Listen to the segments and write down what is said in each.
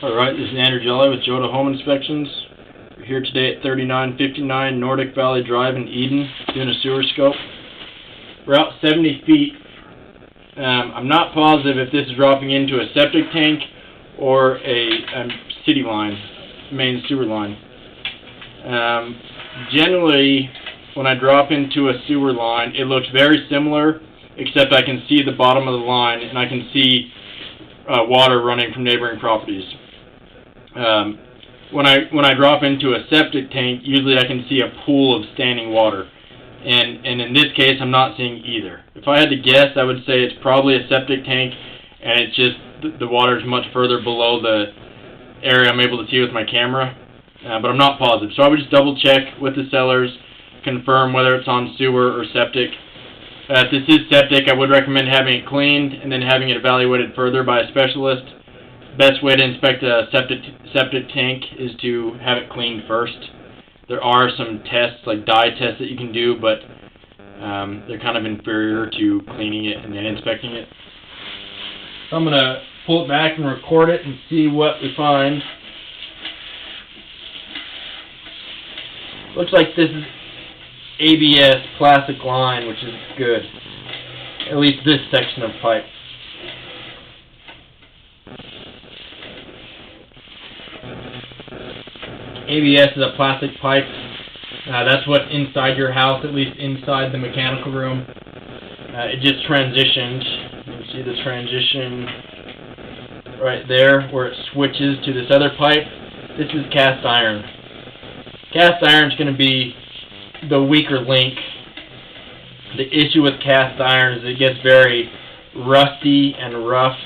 Alright, this is Andrew Jelly with Joda Home Inspections. We're here today at 3959 Nordic Valley Drive in Eden, doing a sewer scope. We're out 70 feet. I'm not positive if this is dropping into a septic tank or a city line, main sewer line. Generally, when I drop into a sewer line, it looks very similar, except I can see the bottom of the line and I can see water running from neighboring properties. When I drop into a septic tank, usually I can see a pool of standing water, and in this case I'm not seeing either. If I had to guess, I would say it's probably a septic tank, and it's just the water is much further below the area I'm able to see with my camera, but I'm not positive. So I would just double check with the sellers, confirm whether it's on sewer or septic. If this is septic, I would recommend having it cleaned and then having it evaluated further by a specialist. Best way to inspect a septic tank is to have it cleaned first. There are some tests, like dye tests, that you can do, but they're kind of inferior to cleaning it and then inspecting it. So I'm going to pull it back and record it and see what we find. Looks like this is ABS plastic line, which is good. At least this section of pipe. ABS is a plastic pipe. That's what's inside your house, at least inside the mechanical room. It just transitioned. You can see the transition right there where it switches to this other pipe. This is cast iron. Cast iron is going to be the weaker link. The issue with cast iron is it gets very rusty and rough,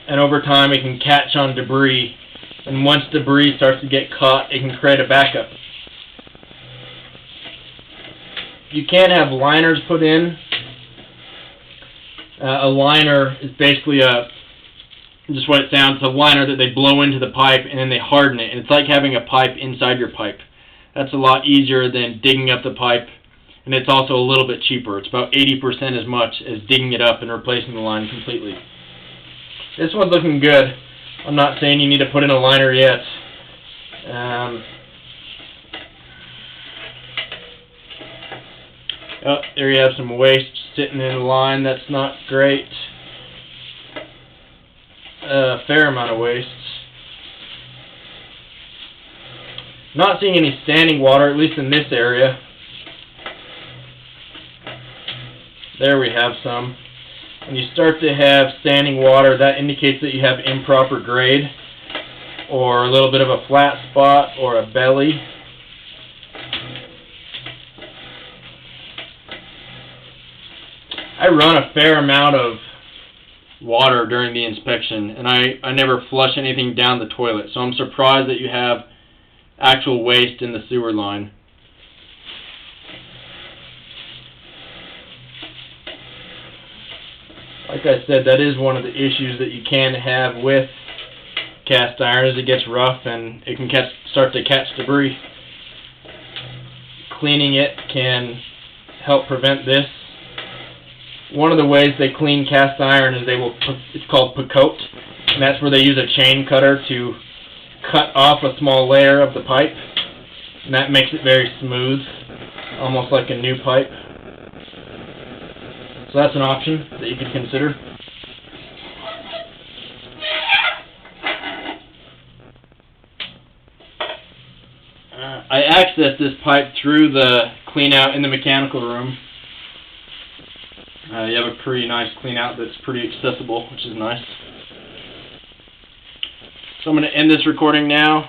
and over time it can catch on debris, and once debris starts to get caught, it can create a backup. You can have liners put in. A liner is basically just what it sounds, a liner that they blow into the pipe and then they harden it, and it's like having a pipe inside your pipe. That's a lot easier than digging up the pipe, and it's also a little bit cheaper. It's about 80% as much as digging it up and replacing the line completely. This one's looking good. I'm not saying you need to put in a liner yet. Oh, there you have some waste sitting in the line. That's not great. A fair amount of waste. Not seeing any standing water, at least in this area. There we have some. When you start to have standing water, that indicates that you have improper grade, or a little bit of a flat spot, or a belly. I run a fair amount of water during the inspection, and I never flush anything down the toilet, so I'm surprised that you have actual waste in the sewer line. Like I said, that is one of the issues that you can have with cast iron, is it gets rough and it can start to catch debris. Cleaning it can help prevent this. One of the ways they clean cast iron is it's called picote, and that's where they use a chain cutter to cut off a small layer of the pipe, and that makes it very smooth, almost like a new pipe. So that's an option that you could consider. I accessed this pipe through the clean out in the mechanical room. You have a pretty nice clean out that's pretty accessible, which is nice. So I'm going to end this recording now.